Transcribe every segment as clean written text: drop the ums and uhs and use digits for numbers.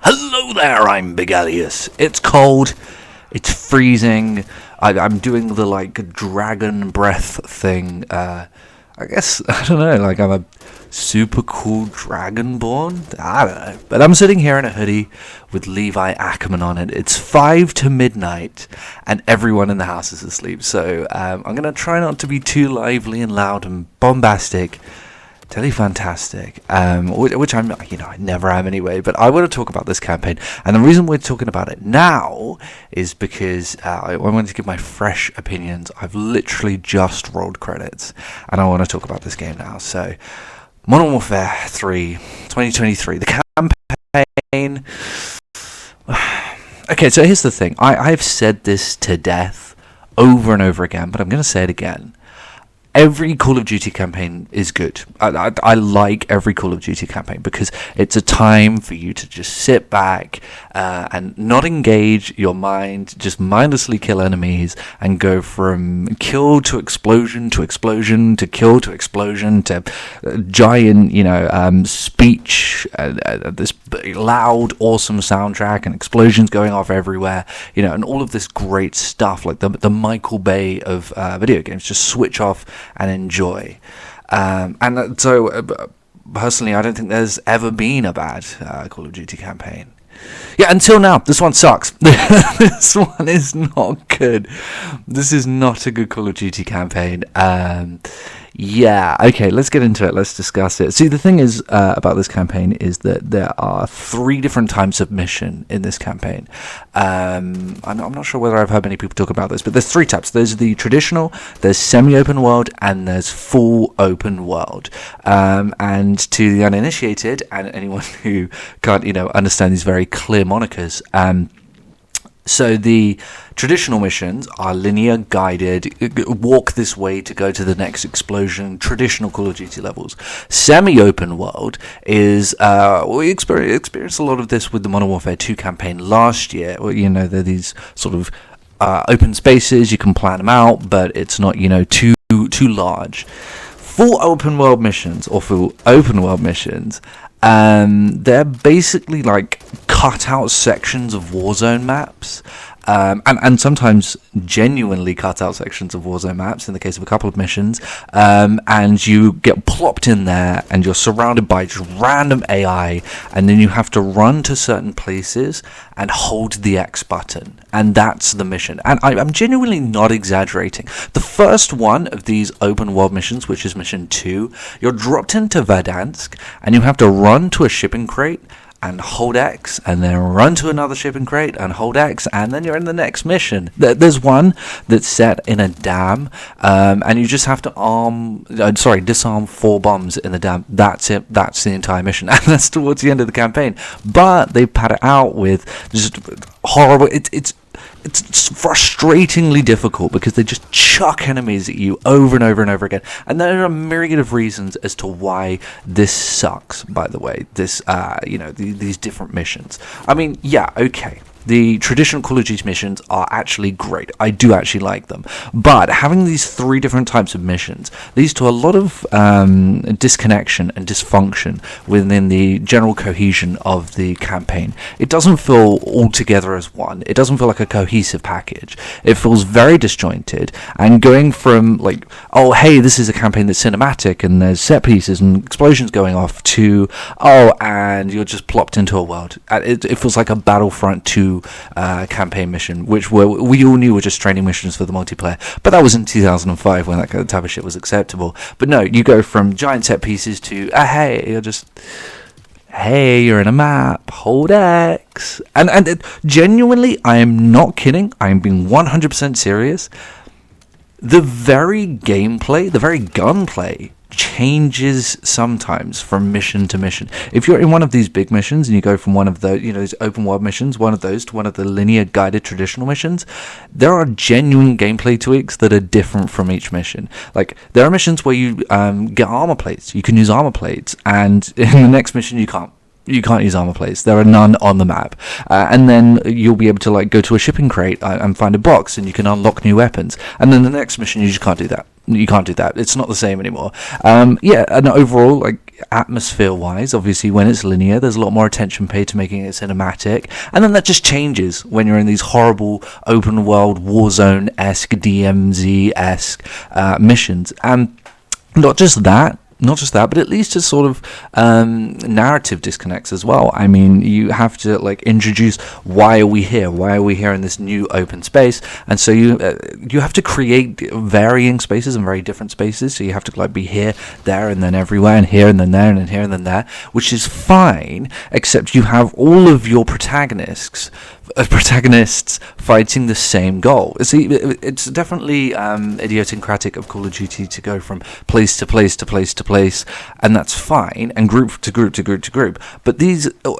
Hello there, I'm Big Alias. It's cold, it's freezing, I'm doing the, dragon breath thing, I guess, I don't know, I'm a super cool dragonborn? I don't know. But I'm sitting here in a hoodie with Levi Ackerman on it. It's 5 to midnight, and everyone in the house is asleep, so I'm going to try not to be too lively and loud and bombastic. Totally fantastic, which I never am anyway, but I want to talk about this campaign, and the reason we're talking about it now is because I want to give my fresh opinions. I've literally just rolled credits, and I want to talk about this game now. So, Modern Warfare 3, 2023, the campaign. Okay, so here's the thing. I've said this to death over and over again, but I'm going to say it again. Every Call of Duty campaign is good. I like every Call of Duty campaign because it's a time for you to just sit back and not engage your mind, just mindlessly kill enemies and go from kill to explosion to explosion to kill to explosion to giant, speech, this loud, awesome soundtrack and explosions going off everywhere, and all of this great stuff like the Michael Bay of video games. Just switch off and enjoy. And so, personally, I don't think there's ever been a bad Call of Duty campaign. Yeah, until now. This one sucks. This one is not good. This is not a good Call of Duty campaign. Yeah, okay, let's get into it. Let's discuss it. See, the thing is about this campaign is that there are 3 different types of mission in this campaign. I'm not sure whether I've heard many people talk about this, but there's 3 types. There's the traditional, there's semi-open world, and there's full open world. And to the uninitiated, and anyone who can't, understand these very clear monikers, so the traditional missions are linear, guided, walk this way to go to the next explosion, traditional Call of Duty levels. Semi-open world is, we experienced a lot of this with the Modern Warfare 2 campaign last year. They're these sort of open spaces, you can plan them out, but it's not, too large. Full open world missions, or full open world missions, they're basically like cut out sections of Warzone maps, and sometimes genuinely cut out sections of Warzone maps in the case of a couple of missions, and you get plopped in there and you're surrounded by just random AI, and then you have to run to certain places and hold the X button, and that's the mission. And I'm genuinely not exaggerating. The first one of these open world missions, which is mission 2, you're dropped into Verdansk and you have to run to a shipping crate and hold X, and then run to another shipping crate and hold X, and then you're in the next mission. There's one that's set in a dam, and you just have to disarm 4 bombs in the dam. That's it. That's the entire mission, and that's towards the end of the campaign. But they pad it out with just horrible. It's frustratingly difficult because they just chuck enemies at you over and over and over again. And there are a myriad of reasons as to why this sucks, by the way. This, these different missions. I mean, yeah, okay. The traditional Call of Duty missions are actually great. I do actually like them. But having these 3 different types of missions leads to a lot of disconnection and dysfunction within the general cohesion of the campaign. It doesn't feel all together as one. It doesn't feel like a cohesive package. It feels very disjointed. And going from this is a campaign that's cinematic and there's set pieces and explosions going off to, and you're just plopped into a world. It feels like a Battlefront 2 campaign mission, which we all knew were just training missions for the multiplayer, but that was in 2005 when that kind of type of shit was acceptable. But no, you go from giant set pieces to you're in a map, hold X, and genuinely, I am not kidding, I am being 100% serious. The very gameplay, the very gunplay changes sometimes from mission to mission. If you're in one of these big missions and you go from one of those, these open world missions, one of those to one of the linear guided traditional missions, there are genuine gameplay tweaks that are different from each mission. Like, there are missions where you get armor plates. You can use armor plates, and in the next mission you can't. You can't use armor plates. There are none on the map. And then you'll be able to go to a shipping crate and find a box, and you can unlock new weapons. And then the next mission, you just can't do that. You can't do that. It's not the same anymore. And overall, atmosphere-wise. Obviously, when it's linear, there's a lot more attention paid to making it cinematic, and then that just changes when you're in these horrible open-world Warzone-esque, DMZ-esque missions. And not just that, but it leads to sort of narrative disconnects as well. I mean, you have to like introduce why are we here? Why are we here in this new open space? And so you have to create varying spaces and very different spaces. So you have to like be here, there, and then everywhere, and here, and then there, and then here, and then there, which is fine, except you have all of your protagonists fighting the same goal. See, it's definitely idiosyncratic of Call of Duty to go from place to place to place to place, and that's fine, and group to group to group to group. But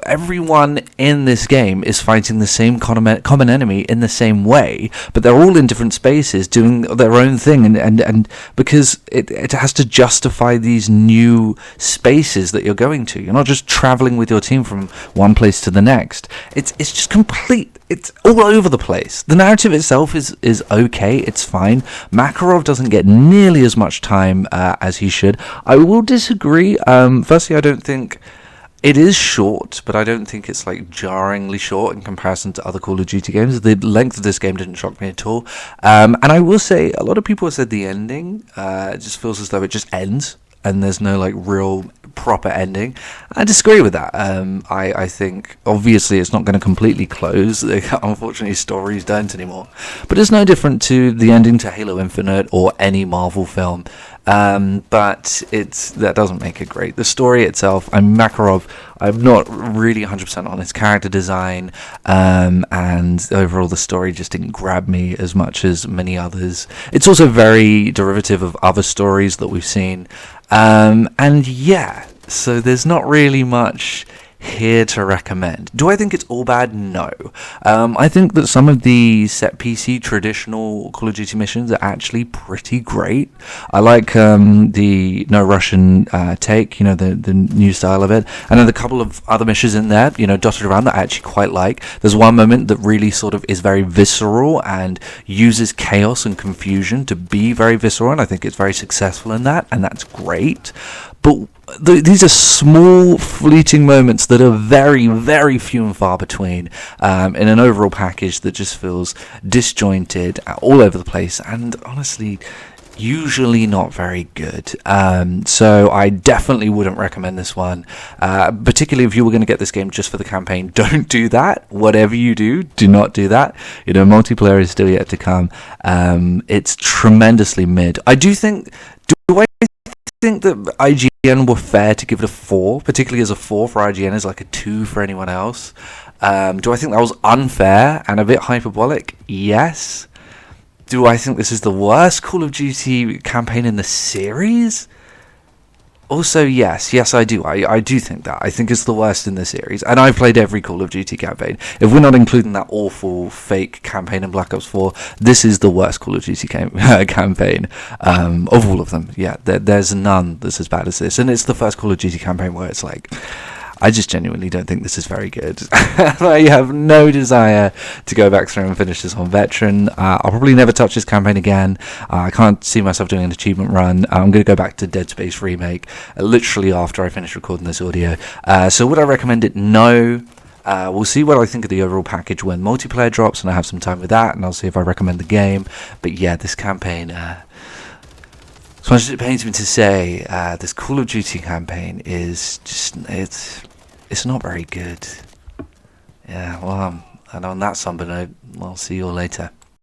everyone in this game is fighting the same common enemy in the same way, but they're all in different spaces doing their own thing, and because it has to justify these new spaces that you're going to. You're not just traveling with your team from one place to the next. It's just complete. It's all over the place. The narrative itself is okay. It's fine. Makarov doesn't get nearly as much time as he should. I will disagree. Firstly, I don't think it is short, but I don't think it's like jarringly short in comparison to other Call of Duty games. The length of this game didn't shock me at all. And I will say, a lot of people have said the ending just feels as though it just ends, and there's no like real proper ending. I disagree with that. I think obviously it's not going to completely close. Unfortunately, stories don't anymore. But it's no different to the ending to Halo Infinite or any Marvel film. But that doesn't make it great. The story itself, Makarov, I'm not really 100% on his character design, and overall the story just didn't grab me as much as many others. It's also very derivative of other stories that we've seen, and yeah, so there's not really much here to recommend. Do I think it's all bad? No. I think that some of the set PC traditional Call of Duty missions are actually pretty great. I like the No Russian take, the new style of it, and then a couple of other missions in there, dotted around that I actually quite like. There's one moment that really sort of is very visceral and uses chaos and confusion to be very visceral, and I think it's very successful in that, and that's great. But these are small, fleeting moments that are very, very few and far between in an overall package that just feels disjointed all over the place and honestly usually not very good. So I definitely wouldn't recommend this one, particularly if you were going to get this game just for the campaign. Don't do that. Whatever you do not do that. Multiplayer is still yet to come. It's tremendously mid. I think that IGN were fair to give it a 4, particularly as a 4 for IGN is like a 2 for anyone else. Do I think that was unfair and a bit hyperbolic? Yes. Do I think this is the worst Call of Duty campaign in the series? Also, yes, I do. I do think that. I think it's the worst in the series. And I've played every Call of Duty campaign. If we're not including that awful fake campaign in Black Ops 4, this is the worst Call of Duty campaign of all of them. Yeah, there's none that's as bad as this. And it's the first Call of Duty campaign where it's like, I just genuinely don't think this is very good. I have no desire to go back through and finish this on Veteran. I'll probably never touch this campaign again. I can't see myself doing an achievement run. I'm going to go back to Dead Space Remake literally after I finish recording this audio. So would I recommend it? No. We'll see what I think of the overall package when multiplayer drops, and I have some time with that, and I'll see if I recommend the game. But yeah, this campaign... as much as it pains me to say, this Call of Duty campaign is just, it's not very good. Yeah, well, and on that somber note, I'll see you all later.